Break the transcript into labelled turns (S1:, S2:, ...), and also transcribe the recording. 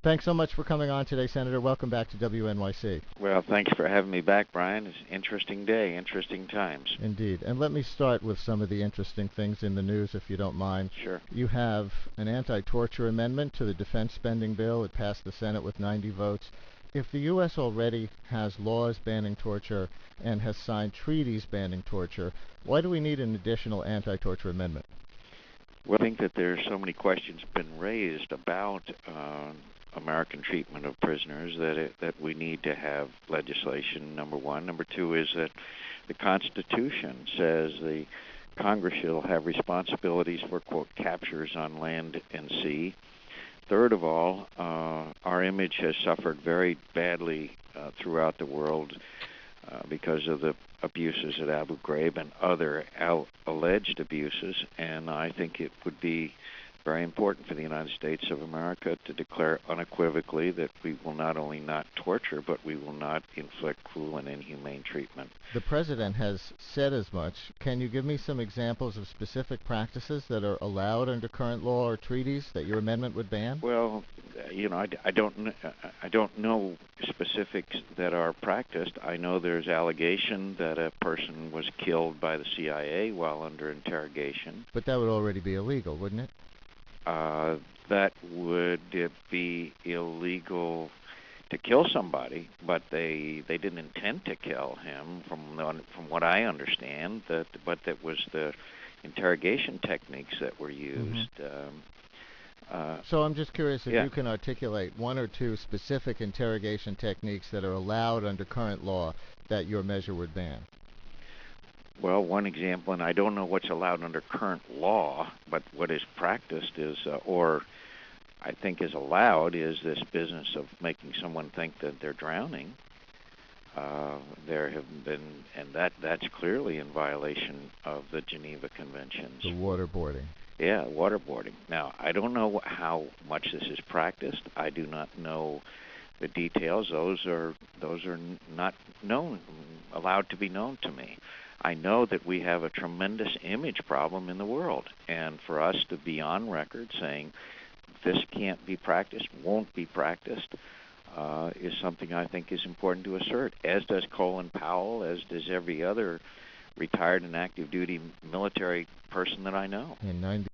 S1: Thanks so much for coming on today, Senator. Welcome back to WNYC.
S2: Well, thanks for having me back, Brian. It's an interesting day, interesting times.
S1: Indeed. And let me start with some of the interesting things in the news, if you don't mind.
S2: Sure.
S1: You have an anti-torture amendment to the defense spending bill. It passed the Senate with 90 votes. If the U.S. already has laws banning torture and has signed treaties banning torture, why do we need an additional anti-torture amendment?
S2: Well, I think that there's so many questions been raised about American treatment of prisoners that we need to have legislation, number one. Number two is that the Constitution says the Congress shall have responsibilities for, quote, captures on land and sea. Third of all, our image has suffered very badly throughout the world because of the abuses at Abu Ghraib and other alleged abuses, and I think it would be very important for the United States of America to declare unequivocally that we will not only not torture, but we will not inflict cruel and inhumane treatment.
S1: The president has said as much. Can you give me some examples of specific practices that are allowed under current law or treaties that your amendment would ban?
S2: Well, I don't know specifics that are practiced. I know there's allegation that a person was killed by the CIA while under interrogation.
S1: But that would already be illegal, wouldn't it?
S2: That would be illegal to kill somebody, but they didn't intend to kill him, from what I understand. But that was the interrogation techniques that were used.
S1: So I'm just curious if
S2: Yeah.
S1: you can articulate one or two specific interrogation techniques that are allowed under current law that your measure would ban.
S2: Well, one example, and I don't know what's allowed under current law, but what is practiced is, or I think is allowed, is this business of making someone think that they're drowning. There have been, and that's clearly in violation of the Geneva Conventions.
S1: The waterboarding.
S2: Yeah, waterboarding. Now, I don't know how much this is practiced. I do not know the details. Those are not allowed to be known to me. I know that we have a tremendous image problem in the world, and for us to be on record saying this can't be practiced, won't be practiced, is something I think is important to assert, as does Colin Powell, as does every other retired and active duty military person that I know.
S1: In 90